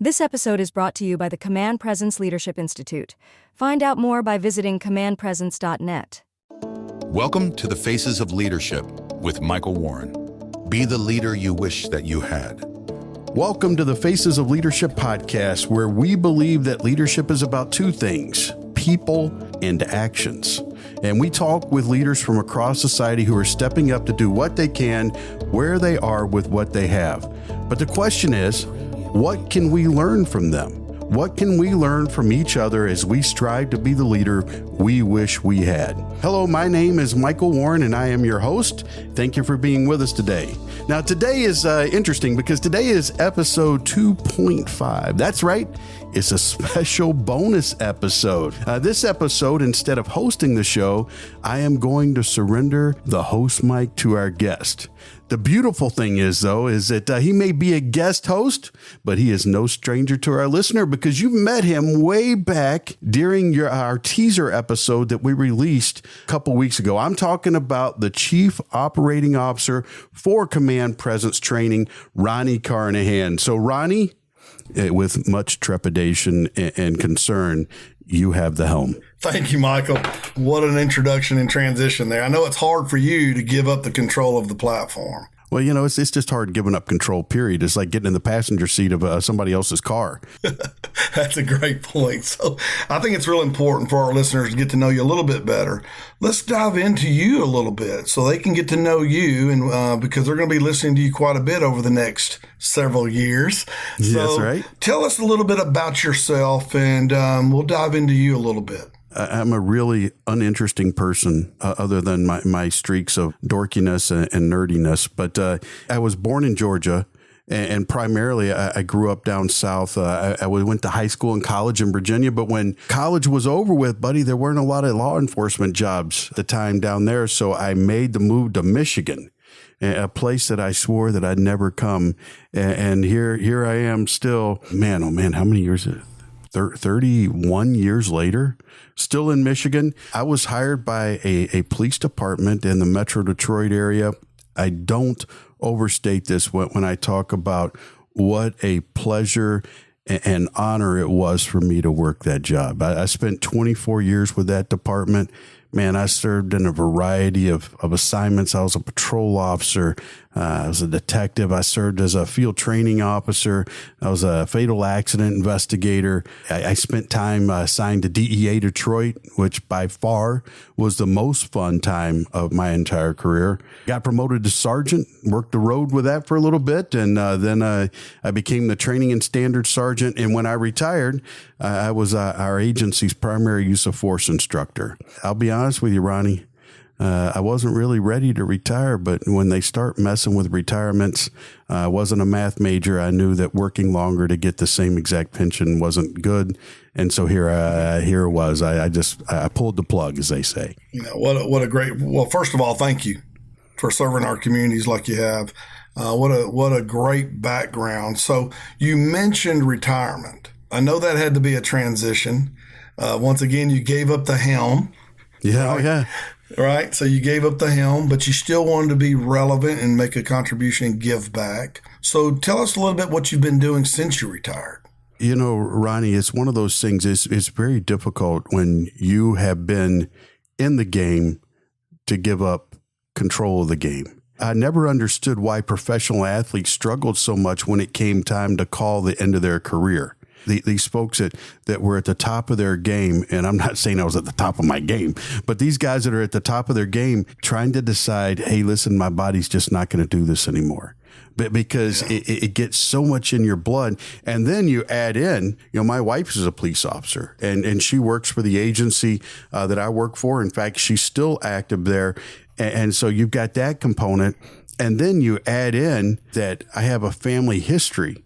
This episode is brought to you by the Command Presence Leadership Institute. Find out more by visiting commandpresence.net. Welcome to the Faces of Leadership with Michael Warren. Be the leader you wish that you had. Welcome to the Faces of Leadership podcast, where we believe that leadership is about two things: people and actions. And we talk with leaders from across society who are stepping up to do what they can, where they are with what they have. But the question is, what can we learn from them? What can we learn from each other as we strive to be the leader we wish we had? Hello, my name is Michael Warren, and I am your host. Thank you for being with us today. Now, today is interesting because today is episode 2.5. That's right. It's a special bonus episode. This episode, instead of hosting the show, I am going to surrender the host mic to our guest. The beautiful thing is, though, is that he may be a guest host, but he is no stranger to our listener because you met him way back during our teaser episode that we released a couple weeks ago. I'm talking about the Chief Operating Officer for Command Presence Training, Ronnie Carnahan. So, Ronnie, with much trepidation and concern, you have the helm. Thank you, Michael. What an introduction and transition there. I know it's hard for you to give up the control of the platform. Well, you know, it's just hard giving up control, period. It's like getting in the passenger seat of somebody else's car. That's a great point. So I think it's real important for our listeners to get to know you a little bit better. Let's dive into you a little bit so they can get to know you, and because they're going to be listening to you quite a bit over the next several years. So that's right. Tell us a little bit about yourself, and we'll dive into you a little bit. I'm a really uninteresting person other than my streaks of dorkiness and nerdiness. But I was born in Georgia, and primarily I grew up down south. I went to high school and college in Virginia. But when college was over with, buddy, there weren't a lot of law enforcement jobs at the time down there. So I made the move to Michigan, a place that I swore that I'd never come. And here I am still. Man, oh man, how many years is it? 31 years later, still in Michigan. I was hired by a police department in the Metro Detroit area. I don't overstate this when I talk about what a pleasure and honor it was for me to work that job. I spent 24 years with that department. Man, I served in a variety of assignments. I was a patrol officer. I was a detective. I served as a field training officer. I was a fatal accident investigator. I spent time assigned to DEA Detroit, which by far was the most fun time of my entire career. Got promoted to sergeant, worked the road with that for a little bit, and then I became the training and standards sergeant. And when I retired, I was our agency's primary use of force instructor. I'll be honest with you, Ronnie. I wasn't really ready to retire, but when they start messing with retirements, I wasn't a math major. I knew that working longer to get the same exact pension wasn't good. And so here it was. I pulled the plug, as they say. You know, what a great, well, first of all, thank you for serving our communities like you have. What a great background. So you mentioned retirement. I know that had to be a transition. Once again, you gave up the helm. Yeah, right? yeah. Right. So you gave up the helm, but you still wanted to be relevant and make a contribution and give back. So tell us a little bit what you've been doing since you retired. You know, Ronnie, it's one of those things. It's very difficult when you have been in the game to give up control of the game. I never understood why professional athletes struggled so much when it came time to call the end of their career. These folks that were at the top of their game, and I'm not saying I was at the top of my game, but these guys that are at the top of their game trying to decide, hey, listen, my body's just not going to do this anymore. But because it gets so much in your blood. And then you add in, you know, my wife is a police officer and she works for the agency that I work for. In fact, she's still active there. And so you've got that component. And then you add in that I have a family history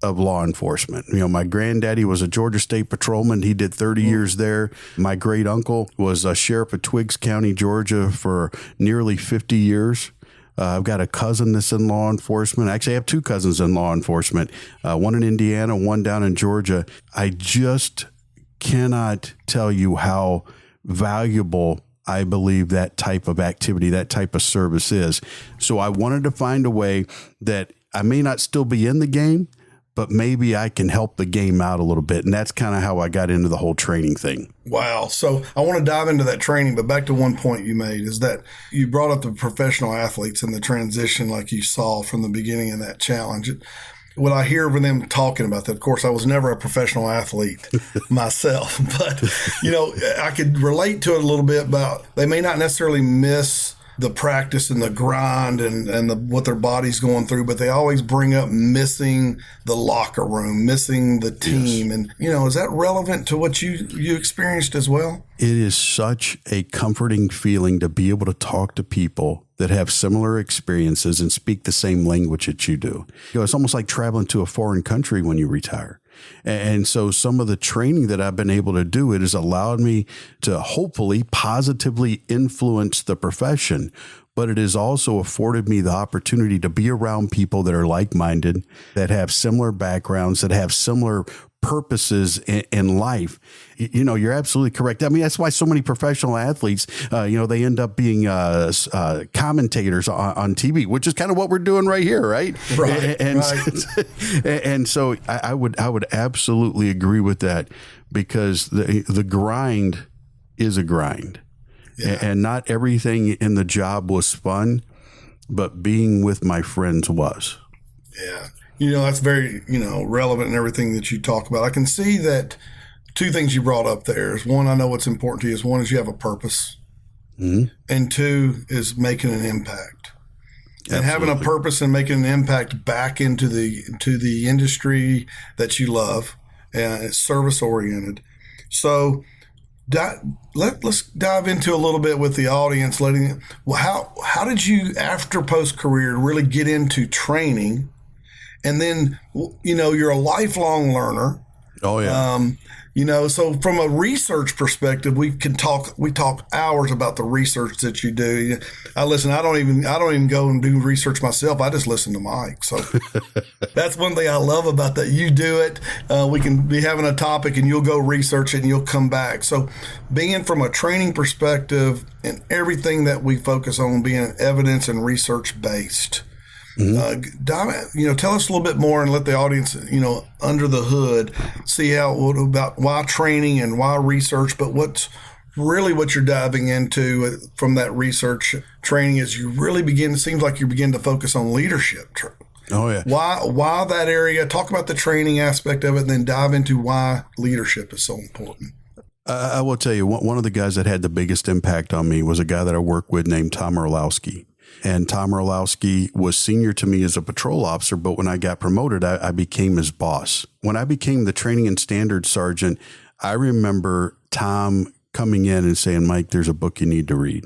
of law enforcement. You know, my granddaddy was a Georgia State patrolman. He did 30 years there. My great uncle was a sheriff of Twiggs County, Georgia for nearly 50 years. I've got a cousin that's in law enforcement. Actually, I have two cousins in law enforcement, one in Indiana, one down in Georgia. I just cannot tell you how valuable I believe that type of activity, that type of service is. So I wanted to find a way that I may not still be in the game, but maybe I can help the game out a little bit. And that's kind of how I got into the whole training thing. Wow. So I want to dive into that training, but back to one point you made is that you brought up the professional athletes and the transition like you saw from the beginning of that challenge. What I hear from them talking about that, of course, I was never a professional athlete myself, but, I could relate to it a little bit about they may not necessarily miss the practice and the grind and what their body's going through, but they always bring up missing the locker room, missing the team. Yes. And, is that relevant to what you experienced as well? It is such a comforting feeling to be able to talk to people that have similar experiences and speak the same language that you do. It's almost like traveling to a foreign country when you retire. And so some of the training that I've been able to do, it has allowed me to hopefully positively influence the profession, but it has also afforded me the opportunity to be around people that are like-minded, that have similar backgrounds, that have similar purposes in life. You're absolutely correct. I mean, that's why so many professional athletes, they end up being commentators on TV, which is kind of what we're doing right here, right? Right. And so I would absolutely agree with that, because the grind is a grind. Yeah. And not everything in the job was fun, but being with my friends was. Yeah. That's very, relevant in everything that you talk about. I can see that two things you brought up there is one, I know what's important to you is one is you have a purpose, and two is making an impact. Absolutely. And having a purpose and making an impact back into the industry that you love, and it's service oriented. So let's dive into a little bit with the audience. How did you, after post career, really get into training? And then, you're a lifelong learner. Oh, yeah. So from a research perspective, we talk hours about the research that you do. I don't even go and do research myself. I just listen to Mike. So that's one thing I love about that. You do it. We can be having a topic and you'll go research it and you'll come back. So being from a training perspective and everything that we focus on being evidence and research based. Tell us a little bit more and let the audience, under the hood, see about why training and why research, but what's really what you're diving into from that research training is you really seems like you begin to focus on leadership. Oh, yeah. Why that area? Talk about the training aspect of it and then dive into why leadership is so important. I will tell you, one of the guys that had the biggest impact on me was a guy that I worked with named Tom Orlowski. And Tom Orlowski was senior to me as a patrol officer, but when I got promoted, I became his boss. When I became the training and standards sergeant, I remember Tom coming in and saying, "Mike, there's a book you need to read."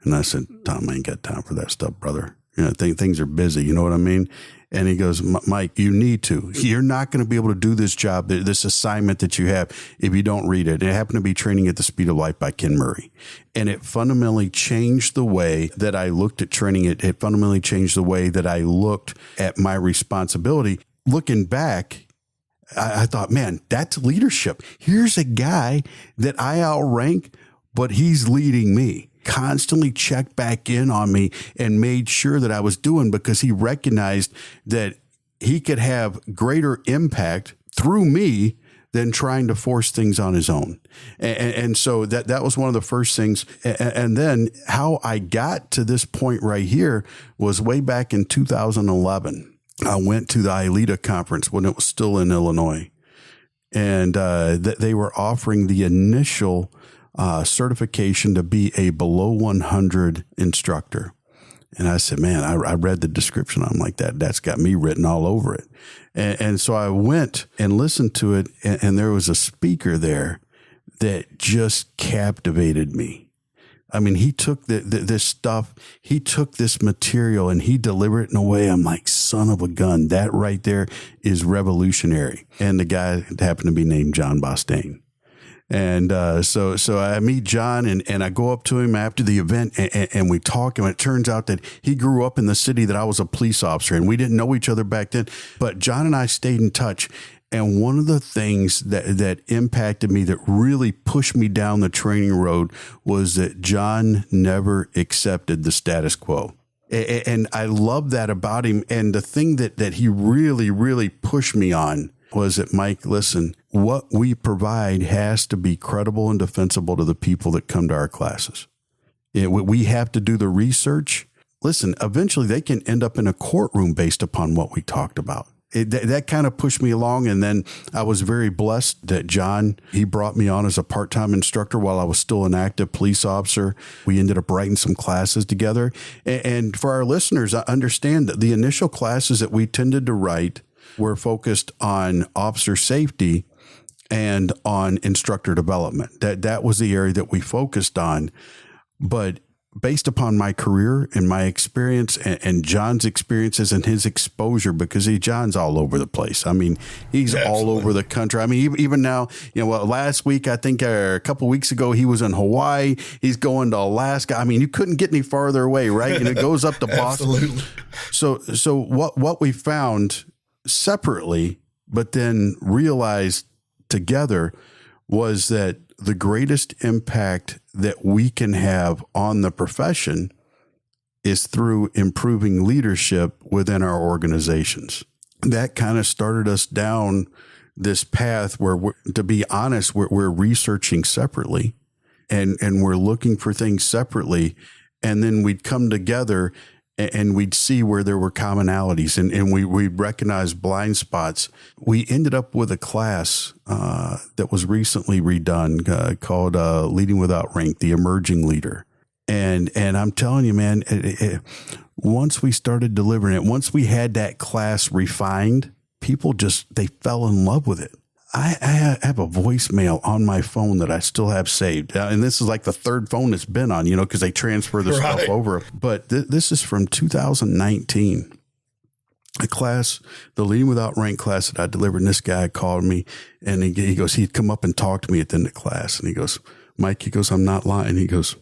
And I said, "Tom, I ain't got time for that stuff, brother. Things are busy. You know what I mean?" And he goes, "Mike, you need to. You're not going to be able to do this job, this assignment that you have, if you don't read it." It happened to be Training at the Speed of Light by Ken Murray. And it fundamentally changed the way that I looked at training. It fundamentally changed the way that I looked at my responsibility. Looking back, I thought, man, that's leadership. Here's a guy that I outrank, but he's leading me. Constantly checked back in on me and made sure that I was doing, because he recognized that he could have greater impact through me than trying to force things on his own. And so that was one of the first things. And then how I got to this point right here was way back in 2011. I went to the ILETA conference when it was still in Illinois, and they were offering the initial certification to be a below 100 instructor. And I said, man, I read the description. I'm like, that's got me written all over it. And so I went and listened to it. And there was a speaker there that just captivated me. I mean, he took this stuff, he took this material and he delivered it in a way. I'm like, son of a gun, that right there is revolutionary. And the guy happened to be named John Bostaine. And so I meet John and I go up to him after the event and we talk, and it turns out that he grew up in the city that I was a police officer, and we didn't know each other back then, but John and I stayed in touch. And one of the things that impacted me, that really pushed me down the training road, was that John never accepted the status quo. And I love that about him. And the thing that he really, really pushed me on was that, Mike, listen, what we provide has to be credible and defensible to the people that come to our classes. We have to do the research. Listen, eventually they can end up in a courtroom based upon what we talked about. That kind of pushed me along. And then I was very blessed that John, he brought me on as a part-time instructor while I was still an active police officer. We ended up writing some classes together. And for our listeners, I understand that the initial classes that we tended to write were focused on officer safety and on instructor development. That was the area that we focused on. But based upon my career and my experience and John's experiences and his exposure, because John's all over the place. I mean, he's all over the country. I mean, even now, last week, I think a couple of weeks ago, he was in Hawaii. He's going to Alaska. I mean, you couldn't get any farther away, right? And it goes up to Boston. Absolutely. So what we found separately, but then realized together, was that the greatest impact that we can have on the profession is through improving leadership within our organizations. That kind of started us down this path where, to be honest, we're researching separately and we're looking for things separately. And then we'd come together and we'd see where there were commonalities and we'd recognize blind spots. We ended up with a class that was recently redone called Leading Without Rank, the Emerging Leader. And I'm telling you, man, once we started delivering it, once we had that class refined, people they fell in love with it. I have a voicemail on my phone that I still have saved. And this is like the third phone it's been on, because they transfer the stuff over. But this is from 2019. A class, the Leading Without Rank class that I delivered. And this guy called me and he goes, he'd come up and talk to me at the end of class. And he goes, Mike, he goes, I'm not lying. He goes,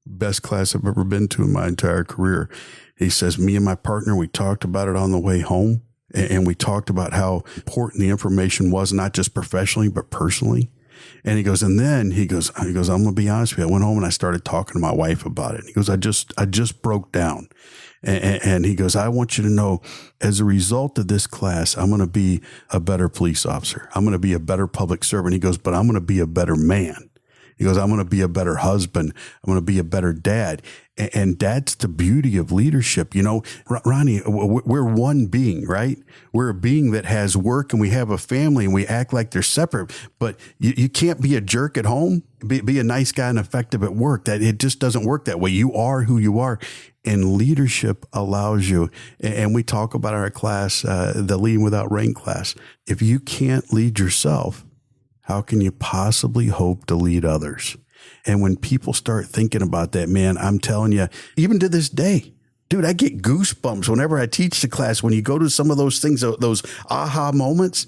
best class I've ever been to in my entire career. He says, me and my partner, we talked about it on the way home. And we talked about how important the information was, not just professionally, but personally. And he goes, and then he goes, I'm going to be honest with you. I went home and I started talking to my wife about it. And he goes, I just broke down. And he goes, I want you to know, as a result of this class, I'm going to be a better police officer. I'm going to be a better public servant. He goes, but I'm going to be a better man. He goes, I'm going to be a better husband. I'm going to be a better dad. And that's the beauty of leadership. Ronnie, we're one being, right? We're a being that has work and we have a family and we act like they're separate, but you can't be a jerk at home, be a nice guy and effective at work. That it just doesn't work that way. You are who you are. And leadership allows you. And we talk about our class, the Leading Without Rank class. If you can't lead yourself, how can you possibly hope to lead others? And when people start thinking about that, man, I'm telling you, even to this day, dude, I get goosebumps whenever I teach the class. When you go to some of those things, those aha moments.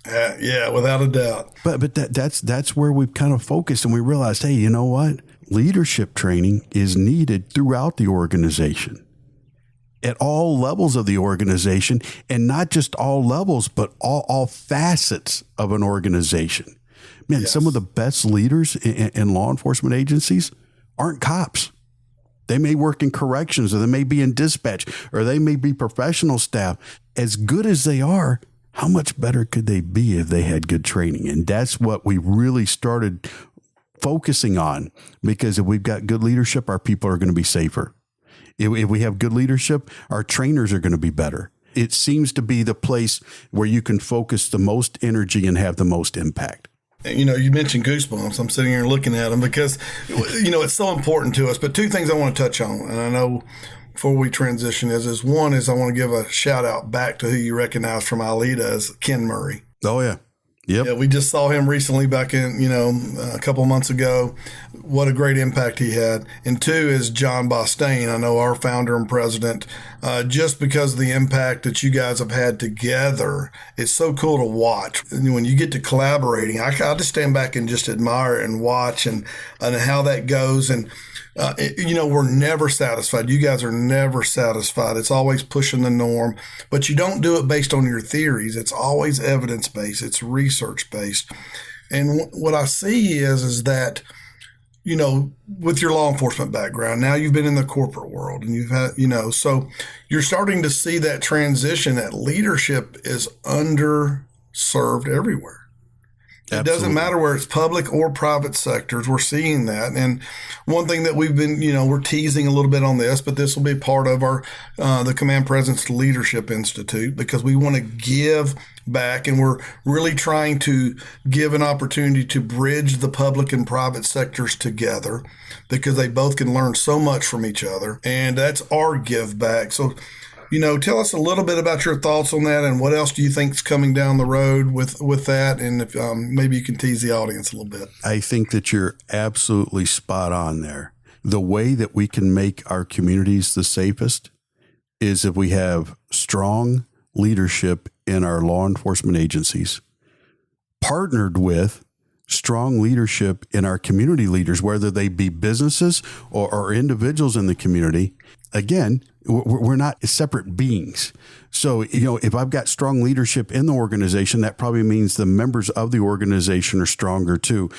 Yeah, without a doubt. But that's where we've kind of focused and we realized, hey, you know what? Leadership training is needed throughout the organization, at all levels of the organization, and not just all levels, but all facets of an organization. Man, yes. Some of the best leaders in law enforcement agencies aren't cops. They may work in corrections, or they may be in dispatch, or they may be professional staff. As good as they are, how much better could they be if they had good training? And that's what we really started focusing on, because if we've got good leadership, our people are going to be safer. If we have good leadership, our trainers are going to be better. It seems to be the place where you can focus the most energy and have the most impact. You mentioned goosebumps. I'm sitting here looking at them because, it's so important to us. But two things I want to touch on, and I know before we transition is one is I want to give a shout out back to who you recognize from Alita as Ken Murray. Oh, yeah. Yep. Yeah, we just saw him recently back in, a couple of months ago. What a great impact he had. And two is John Bostain, I know our founder and president, just because of the impact that you guys have had together. It's so cool to watch. And when you get to collaborating, I just stand back and just admire and watch and how that goes. And we're never satisfied. You guys are never satisfied. It's always pushing the norm, but you don't do it based on your theories. It's always evidence-based. It's research-based. And what I see is that with your law enforcement background, now you've been in the corporate world and you've had, so you're starting to see that transition, that leadership is underserved everywhere. It doesn't matter where it's public or private sectors. We're seeing that. And one thing that we've been, we're teasing a little bit on this, but this will be part of our, the Command Presence Leadership Institute, because we want to give back, and we're really trying to give an opportunity to bridge the public and private sectors together, because they both can learn so much from each other. And that's our give back. So, tell us a little bit about your thoughts on that, and what else do you think is coming down the road with that, and if, maybe you can tease the audience a little bit. I think that you're absolutely spot on there. The way that we can make our communities the safest is if we have strong leadership in our law enforcement agencies, partnered with strong leadership in our community leaders, whether they be businesses or individuals in the community. Again, we're not separate beings. So, if I've got strong leadership in the organization, that probably means the members of the organization are stronger too.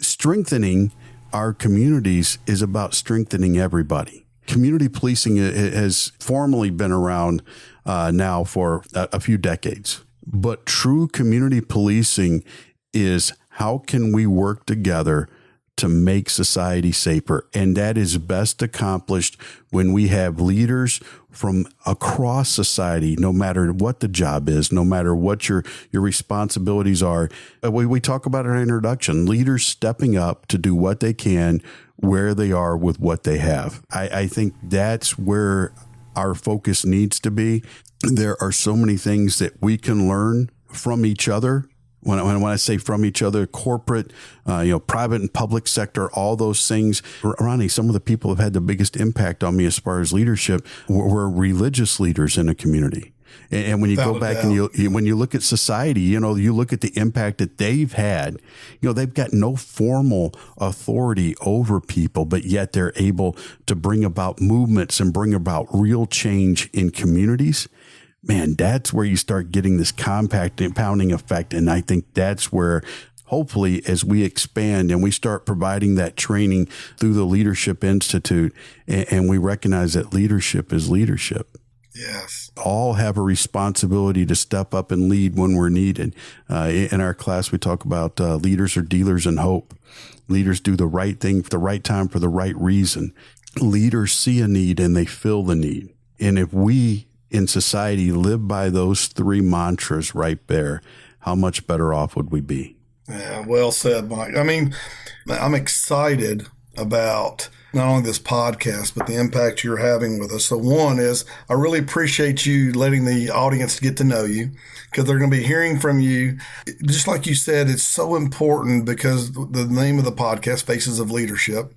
Strengthening our communities is about strengthening everybody. Community policing has formally been around now for a few decades, but true community policing is how can we work together to make society safer. And that is best accomplished when we have leaders from across society, no matter what the job is, no matter what your responsibilities are. We talk about in our introduction, leaders stepping up to do what they can, where they are with what they have. I think that's where our focus needs to be. There are so many things that we can learn from each other. When I say from each other, corporate, private and public sector, all those things. Ronnie, some of the people have had the biggest impact on me as far as leadership were religious leaders in a community. And when you go back and when you look at society, you look at the impact that they've had, they've got no formal authority over people, but yet they're able to bring about movements and bring about real change in communities. Man, that's where you start getting this compounding effect. And I think that's where, hopefully, as we expand and we start providing that training through the Leadership Institute, and we recognize that leadership is leadership. Yes. All have a responsibility to step up and lead when we're needed. In our class, we talk about leaders are dealers in hope. Leaders do the right thing at the right time for the right reason. Leaders see a need and they fill the need. And if we in society live by those three mantras right there, how much better off would we be? Yeah, well said, Mike. I mean, I'm excited about not only this podcast, but the impact you're having with us. So one is, I really appreciate you letting the audience get to know you, because they're going to be hearing from you. Just like you said, it's so important, because the name of the podcast, Faces of Leadership,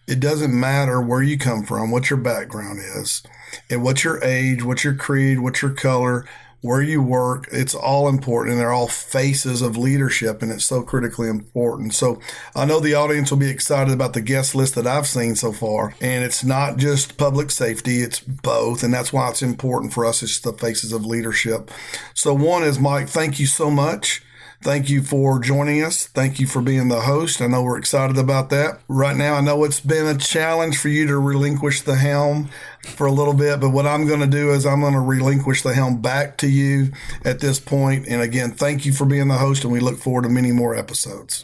it doesn't matter where you come from, what your background is, and what's your age, what's your creed, what's your color, where you work. It's all important, and they're all faces of leadership, and it's so critically important. So I know the audience will be excited about the guest list that I've seen so far, and it's not just public safety, it's both, and that's why it's important for us. It's the faces of leadership. So one is, Mike, thank you so much. Thank you for joining us. Thank you for being the host. I know we're excited about that. Right now, I know it's been a challenge for you to relinquish the helm for a little bit, but what I'm going to do is I'm going to relinquish the helm back to you at this point. And again, thank you for being the host, and we look forward to many more episodes.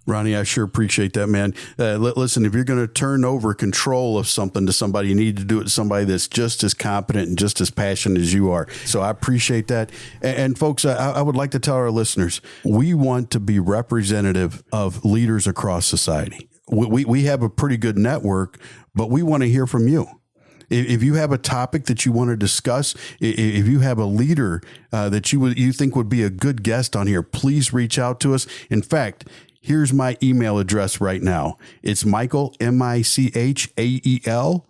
Ronnie, I sure appreciate that, man. Listen, if you're going to turn over control of something to somebody, you need to do it to somebody that's just as competent and just as passionate as you are. So I appreciate that. And folks, I would like to tell our listeners, we want to be representative of leaders across society. We have a pretty good network, but we want to hear from you. If you have a topic that you want to discuss, if you have a leader that you think would be a good guest on here, please reach out to us. In fact, here's my email address right now. It's Michael, MICHAEL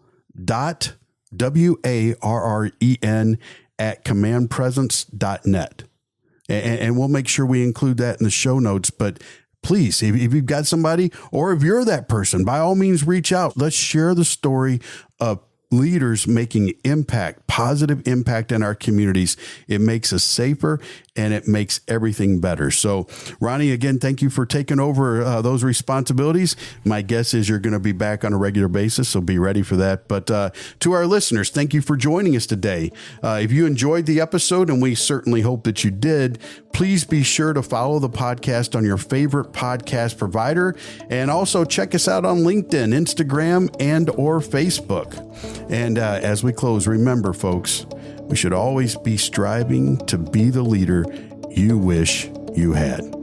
.WARREN @commandpresence.net. And we'll make sure we include that in the show notes. But please, if you've got somebody, or if you're that person, by all means, reach out. Let's share the story of leaders making impact, positive impact in our communities. It makes us safer, and it makes everything better. So, Ronnie, again, thank you for taking over those responsibilities. My guess is you're going to be back on a regular basis, so be ready for that. But to our listeners, thank you for joining us today. If you enjoyed the episode, and we certainly hope that you did, please be sure to follow the podcast on your favorite podcast provider, and also check us out on LinkedIn, Instagram, and or Facebook. And as we close, remember, folks, we should always be striving to be the leader you wish you had.